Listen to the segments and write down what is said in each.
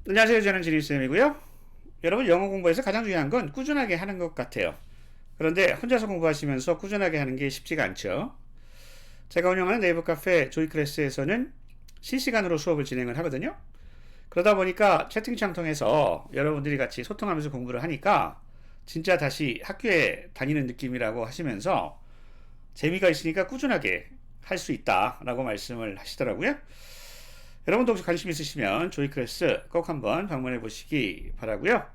안녕하세요. 저는 지리쌤이고요. 여러분 영어 공부에서 가장 중요한 건 꾸준하게 하는 것 같아요. 그런데 혼자서 공부하시면서 꾸준하게 하는 게 쉽지가 않죠. 제가 운영하는 네이버 카페 조이클래스에서는 실시간으로 수업을 진행을 하거든요. 그러다 보니까 채팅창 통해서 여러분들이 같이 소통하면서 공부를 하니까 진짜 다시 학교에 다니는 느낌이라고 하시면서 재미가 있으니까 꾸준하게 할 수 있다라고 말씀을 하시더라고요. 여러분도 혹시 관심 있으시면 조이클래스 꼭 한번 방문해 보시기 바라고요.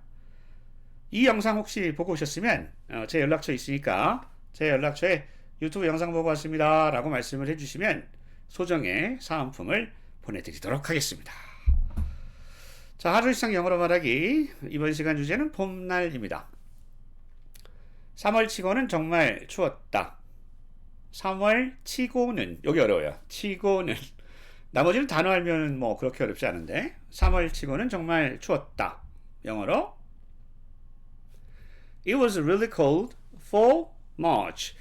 이 영상 혹시 보고 오셨으면 제 연락처 있으니까 제 연락처에 유튜브 영상 보고 왔습니다 라고 말씀을 해주시면 소정의 사은품을 보내드리도록 하겠습니다. 자, 하루 일상 영어로 말하기. 이번 시간 주제는 봄날입니다. 3월 치고는 정말 추웠다. 3월 치고는, 여기 어려워요. 치고는. 나머지는 단어 알면 뭐 그렇게 어렵지 않은데 3월 치고는 정말 추웠다. 영어로 It was really cold for March.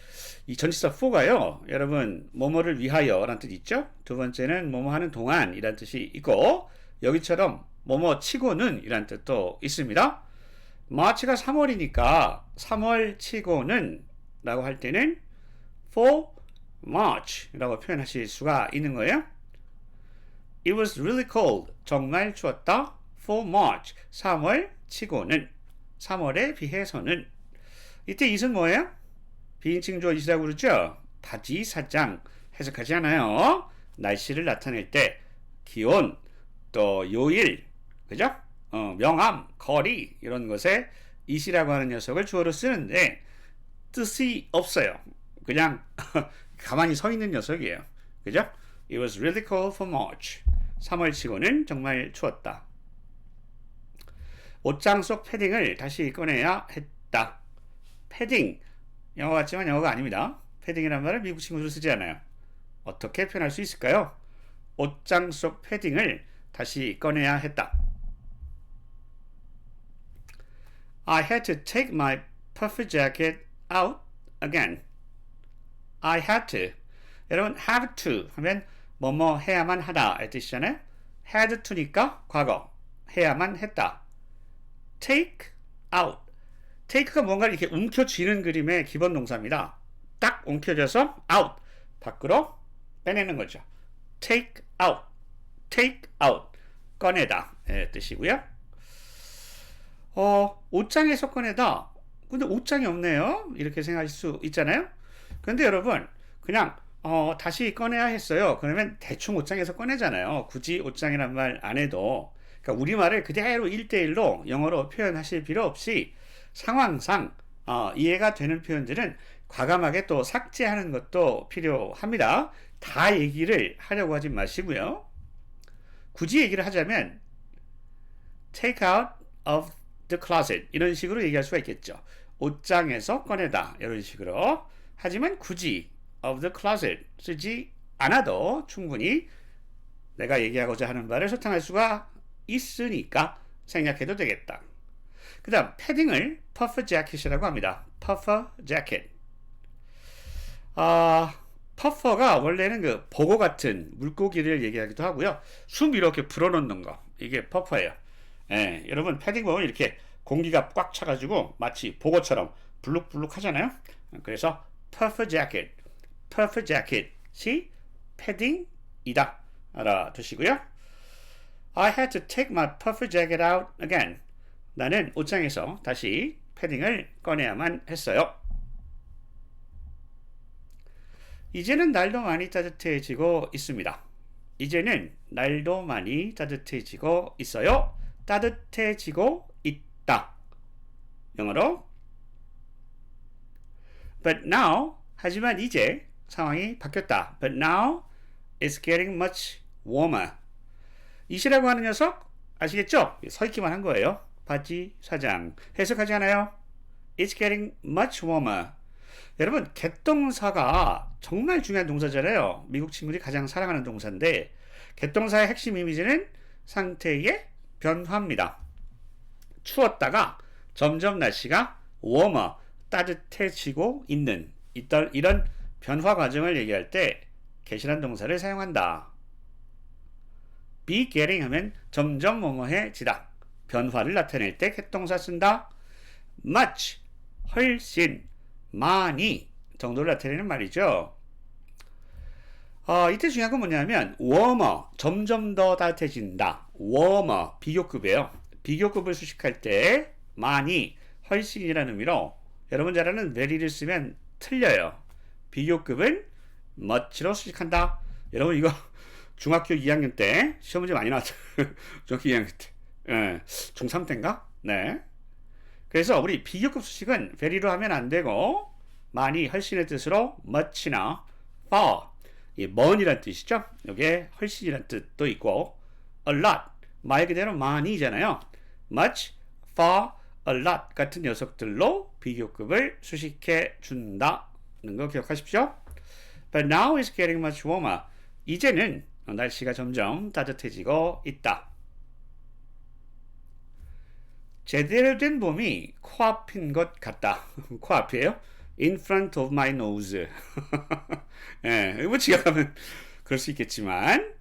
이 전치사 for가요. 여러분 뭐뭐를 위하여 라는 뜻 있죠. 두 번째는 뭐뭐 하는 동안 이란 뜻이 있고 여기처럼 뭐뭐 치고는 이란 뜻도 있습니다. March가 3월이니까 3월 치고는 라고 할 때는 for March 라고 표현하실 수가 있는 거예요. It was really cold. 정말 추웠다. For March. 3월 치고는. 3월에 비해서는. 이때 이은 뭐예요? 비인칭 주어이시라고 그러죠? 바지, 사장. 해석하지 않아요. 날씨를 나타낼 때 기온, 또 요일, 그죠? 명암, 거리 이런 것에 이시라고 하는 녀석을 주어로 쓰는데 뜻이 없어요. 그냥 가만히 서 있는 녀석이에요. 그죠? It was really cold for March. 3월 치고는 정말 추웠다. 옷장 속 패딩을 다시 꺼내야 했다. 패딩. 영어 같지만 영어가 아닙니다. 패딩이란 말을 미국 친구들 쓰지 않아요. 어떻게 표현할 수 있을까요? 옷장 속 패딩을 다시 꺼내야 했다. I had to take my puffer jacket out again. I had to. 여러분, have to 하면 뭐뭐 해야만 하다 이 뜻이잖아요. had to니까 과거. 해야만 했다. take out. take가 뭔가를 이렇게 움켜쥐는 그림의 기본 동사입니다. 딱 움켜져서 out. 밖으로 빼내는 거죠. take out. take out. 꺼내다. 예, 뜻이고요. 옷장에서 꺼내다. 근데 옷장이 없네요. 이렇게 생각하실 수 있잖아요. 근데 여러분, 그냥 다시 꺼내야 했어요. 그러면 대충 옷장에서 꺼내잖아요. 굳이 옷장이란 말 안 해도. 그러니까 우리말을 그대로 1대1로 영어로 표현하실 필요 없이 상황상 이해가 되는 표현들은 과감하게 또 삭제하는 것도 필요합니다. 다 얘기를 하려고 하지 마시고요. 굳이 얘기를 하자면 take out of the closet 이런 식으로 얘기할 수가 있겠죠. 옷장에서 꺼내다 이런 식으로. 하지만 굳이 of the closet 쓰지 않아도 충분히 내가 얘기하고자 하는 바를 소탕할 수가 있으니까 생략해도 되겠다. 그 다음 패딩을 puffer jacket이라고 합니다. puffer jacket. puffer가 원래는 그 보고 같은 물고기를 얘기하기도 하고요. 숨 이렇게 불어넣는 거 이게 puffer예요. 예, 여러분 패딩 보면 이렇게 공기가 꽉 차가지고 마치 보고처럼 불룩불룩 하잖아요. 그래서 puffer jacket, puffer jacket이 패딩이다 알아두시고요. I had to take my puffer jacket out again. 나는 옷장에서 다시 패딩을 꺼내야만 했어요. 이제는 날도 많이 따뜻해지고 있습니다. 이제는 날도 많이 따뜻해지고 있어요. 따뜻해지고 있다. 영어로 But now, 하지만 이제 상황이 바뀌었다. But now it's getting much warmer. 이시라고 하는 녀석 아시겠죠? 서 있기만 한 거예요. 바지 사장. 해석하지 않아요? It's getting much warmer. 여러분, get 동사가 정말 중요한 동사잖아요. 미국 친구들이 가장 사랑하는 동사인데 get 동사의 핵심 이미지는 상태의 변화입니다. 추웠다가 점점 날씨가 warmer, 따뜻해지고 있는 이런 변화 과정을 얘기할 때 get이라는 동사를 사용한다. be getting 하면 점점 뭐뭐해지다. 변화를 나타낼 때 get 동사 쓴다. much, 훨씬, 많이 정도를 나타내는 말이죠. 이때 중요한 건 뭐냐면 warmer, 점점 더 따뜻해진다. warmer, 비교급이에요. 비교급을 수식할 때 많이, 훨씬이라는 의미로 여러분 잘 아는 very를 쓰면 틀려요. 비교급은 much로 수식한다. 여러분 이거 중학교 2학년 때 시험 문제 많이 나왔죠. 중학교 2학년 때. 중3 때인가? 네. 그래서 우리 비교급 수식은 very로 하면 안 되고 많이, 훨씬의 뜻으로 much나 far, 먼이란 뜻이죠. 여기에 훨씬이란 뜻도 있고 a lot, 말 그대로 많이잖아요. much, far, a lot 같은 녀석들로 비교급을 수식해 준다는 거 기억하십시오. But now it's getting much warmer. 이제는 날씨가 점점 따뜻해지고 있다. 제대로 된 봄이 코앞인 것 같다. 코앞이에요? In front of my nose. 뭐 지각하면 그럴 수 있겠지만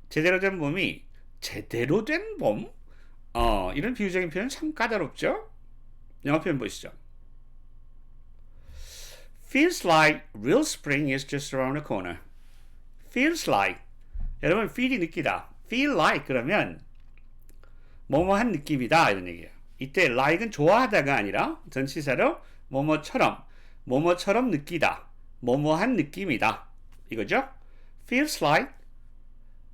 제대로 된 봄이 제대로 된 봄? 이런 비유적인 표현 참 까다롭죠? 영어 표현 보시죠. Feels like real spring is just around the corner. Feels like. 여러분, feel이 느끼다. Feel like 그러면 뭐뭐한 느낌이다 이런 얘기예요. 이때 like은 좋아하다가 아니라 전치사로 뭐뭐처럼 느끼다. 뭐뭐한 느낌이다. 이거죠? Feels like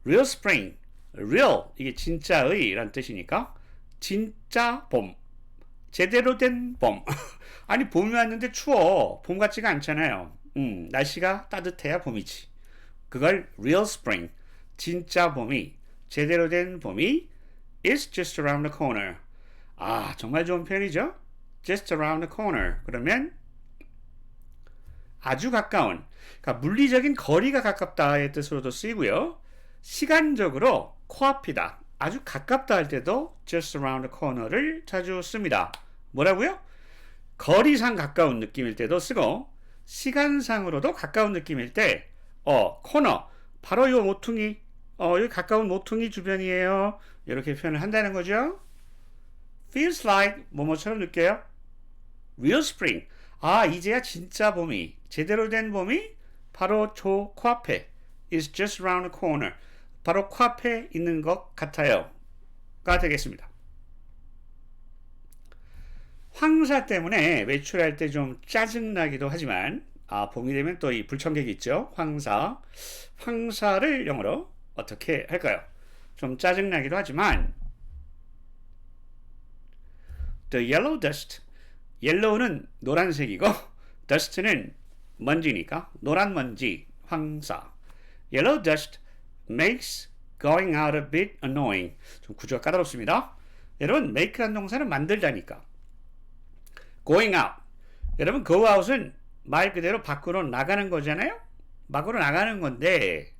real spring. real 이게 진짜의 라는 뜻이니까 진짜 봄. 제대로 된 봄. 아니 봄이 왔는데 추워. 봄 같지가 않잖아요. 날씨가 따뜻해야 봄이지. 그걸 real spring. 진짜 봄이 제대로 된 봄이 is just around the corner. 정말 좋은 표현이죠? just around the corner. 그러면 아주 가까운, 그러니까 물리적인 거리가 가깝다의 뜻으로도 쓰이고요. 시간적으로 코앞이다, 아주 가깝다 할 때도 just around the corner를 자주 씁니다. 뭐라고요? 거리상 가까운 느낌일 때도 쓰고 시간상으로도 가까운 느낌일 때 코너, 바로 요 모퉁이, 여기 가까운 모퉁이 주변이에요. 이렇게 표현을 한다는 거죠. Feels like 뭐뭐처럼 느껴요. Real spring. 이제야 진짜 봄이, 제대로 된 봄이 바로 저 코앞에 is just around the corner. 바로 코앞에 있는 것 같아요. 가 되겠습니다. 황사 때문에 외출할 때 좀 짜증나기도 하지만 봄이 되면 또 이 불청객이 있죠. 황사를 영어로 어떻게 할까요? 좀 짜증나기도 하지만 The yellow dust. yellow는 노란색이고 dust는 먼지니까 노란 먼지, 황사. Yellow dust makes going out a bit annoying. 좀 구조가 까다롭습니다. 여러분, make란 동사는 만들다니까. going out. 여러분, go out은 말 그대로 밖으로 나가는 거잖아요? 밖으로 나가는 건데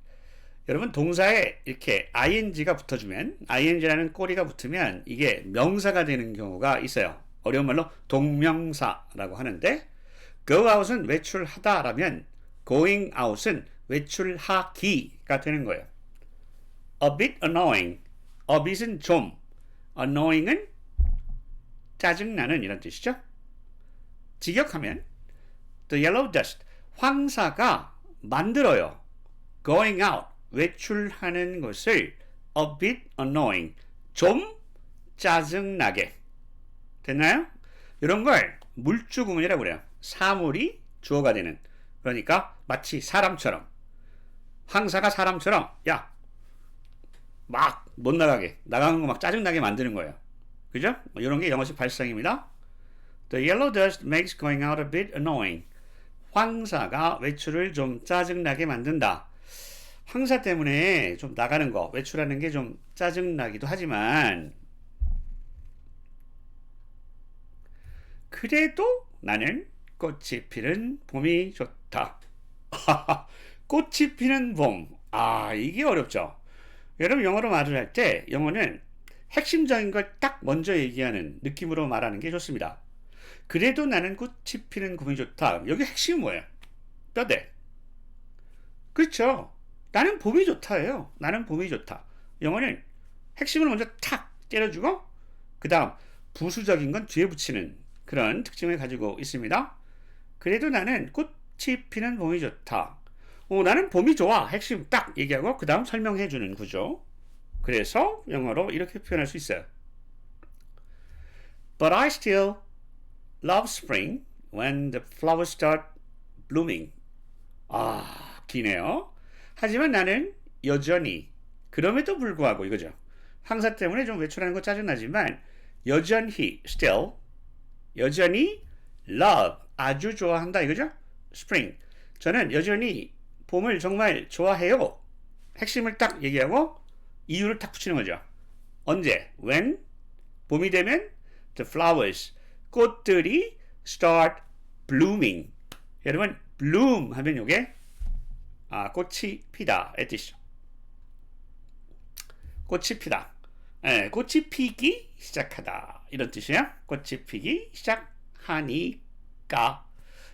여러분 동사에 이렇게 ing가 붙어주면, ing라는 꼬리가 붙으면 이게 명사가 되는 경우가 있어요. 어려운 말로 동명사라고 하는데 go out은 외출하다라면 going out은 외출하기가 되는 거예요. A bit annoying. A bit은 좀, annoying은 짜증나는 이런 뜻이죠. 직역하면 the yellow dust, 황사가 만들어요. going out, 외출하는 것을 a bit annoying, 좀 짜증나게. 됐나요? 이런 걸 물주구문이라고 그래요. 사물이 주어가 되는. 그러니까 마치 사람처럼, 황사가 사람처럼 야, 막 못 나가게, 나가는 거 막 짜증나게 만드는 거예요. 그죠? 이런 게 영어식 발상입니다. The yellow dust makes going out a bit annoying. 황사가 외출을 좀 짜증나게 만든다. 황사 때문에 좀 나가는 거, 외출하는 게 좀 짜증나기도 하지만 그래도 나는 꽃이 피는 봄이 좋다. 꽃이 피는 봄. 이게 어렵죠. 여러분 영어로 말을 할 때 영어는 핵심적인 걸 딱 먼저 얘기하는 느낌으로 말하는 게 좋습니다. 그래도 나는 꽃이 피는 봄이 좋다. 여기 핵심이 뭐예요? 뼈대. 그렇죠. 나는 봄이 좋다예요. 나는 봄이 좋다. 영어는 핵심을 먼저 탁 때려주고 그 다음 부수적인 건 뒤에 붙이는 그런 특징을 가지고 있습니다. 그래도 나는 꽃이 피는 봄이 좋다. 나는 봄이 좋아. 핵심 딱 얘기하고 그 다음 설명해주는 구조. 그래서 영어로 이렇게 표현할 수 있어요. But I still love spring when the flowers start blooming. 기네요. 하지만 나는 여전히 그럼에도 불구하고 이거죠. 항사 때문에 좀 외출하는 거 짜증나지만 여전히 still 여전히 love 아주 좋아한다 이거죠. spring 저는 여전히 봄을 정말 좋아해요. 핵심을 딱 얘기하고 이유를 딱 붙이는 거죠. 언제? when 봄이 되면 the flowers 꽃들이 start blooming. 여러분 bloom 하면 요게 꽃이 피다 의 뜻이죠. 꽃이 피다. 꽃이 피기 시작하다 이런 뜻이에요. 꽃이 피기 시작하니까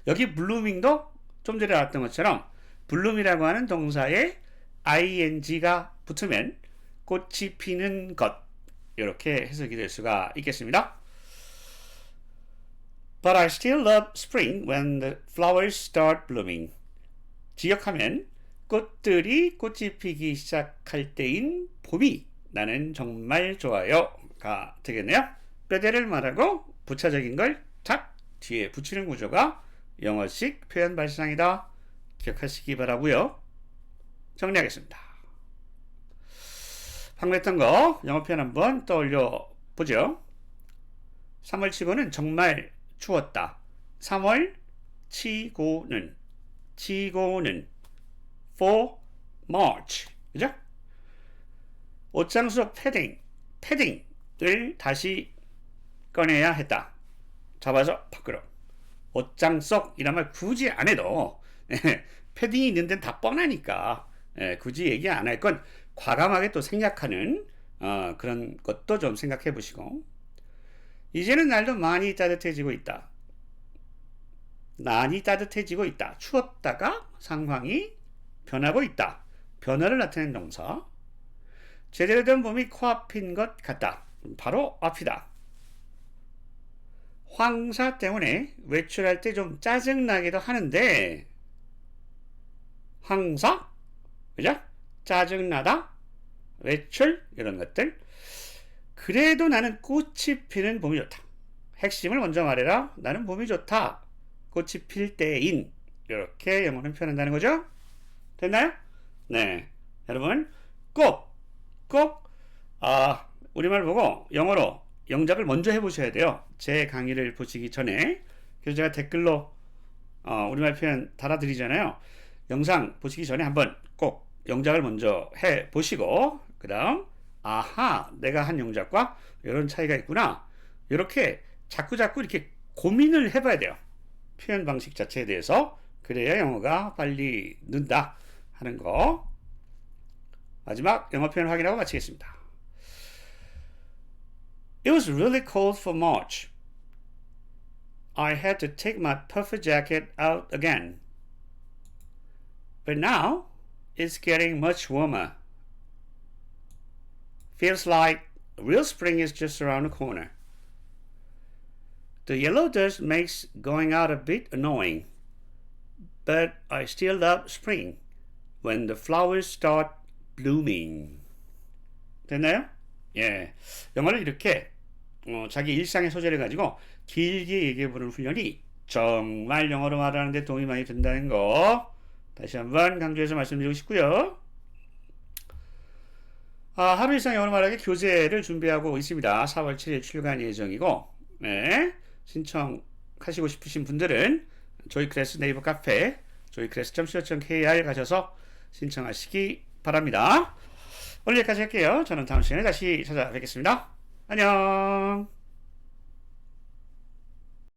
여기 blooming도 좀 전에 나왔던 것처럼 bloom이라고 하는 동사에 ing가 붙으면 꽃이 피는 것 이렇게 해석이 될 수가 있겠습니다. But I still love spring when the flowers start blooming. 지역하면 꽃이 피기 시작할 때인 봄이 나는 정말 좋아요가 되겠네요. 뼈대를 말하고 부차적인 걸 탁 뒤에 붙이는 구조가 영어식 표현 발상이다. 기억하시기 바라고요. 정리하겠습니다. 방금 했던 거 영어 표현 한번 떠올려 보죠. 3월 치고는 정말 추웠다. 3월 치고는 for March 그죠? 옷장 속 패딩을 다시 꺼내야 했다. 잡아서 밖으로. 옷장 속 이란 말 굳이 안 해도 패딩이 있는 데는 다 뻔하니까 굳이 얘기 안 할 건 과감하게 또 생략하는 그런 것도 좀 생각해 보시고 이제는 날도 많이 따뜻해지고 있다. 많이 따뜻해지고 있다. 추웠다가 상황이 변하고 있다. 변화를 나타내는 동사. 제대로 된 봄이 코앞인 것 같다. 바로 앞이다. 황사 때문에 외출할 때 좀 짜증나기도 하는데 황사? 그죠? 짜증나다? 외출? 이런 것들. 그래도 나는 꽃이 피는 봄이 좋다. 핵심을 먼저 말해라. 나는 봄이 좋다. 꽃이 필 때인. 이렇게 영어는 표현한다는 거죠. 됐나요? 네. 여러분 꼭 우리말 보고 영어로 영작을 먼저 해보셔야 돼요. 제 강의를 보시기 전에. 그래서 제가 댓글로 우리말 표현 달아드리잖아요. 영상 보시기 전에 한번 꼭 영작을 먼저 해보시고 그 다음 내가 한 영작과 이런 차이가 있구나. 이렇게 자꾸 이렇게 고민을 해봐야 돼요. 표현 방식 자체에 대해서. 그래야 영어가 빨리 는다 하는 거. 마지막 영어 표현 확인하고 마치겠습니다. It was really cold for March. I had to take my puffer jacket out again. But now it's getting much warmer. Feels like real spring is just around the corner. The yellow dust makes going out a bit annoying. But I still love spring when the flowers start blooming. 됐나요? 예. 영어를 이렇게 자기 일상의 소재를 가지고 길게 얘기해보는 훈련이 정말 영어로 말하는 데 도움이 많이 된다는 거 다시 한번 강조해서 말씀드리고 싶고요. 하루 이상 영어로 말하기 교재를 준비하고 있습니다. 4월 7일 출간 예정이고 신청하시고 싶으신 분들은 조이클래스 네이버 카페 joyclass.co.kr 가셔서 신청하시기 바랍니다. 오늘 여기까지 할게요. 저는 다음 시간에 다시 찾아뵙겠습니다. 안녕.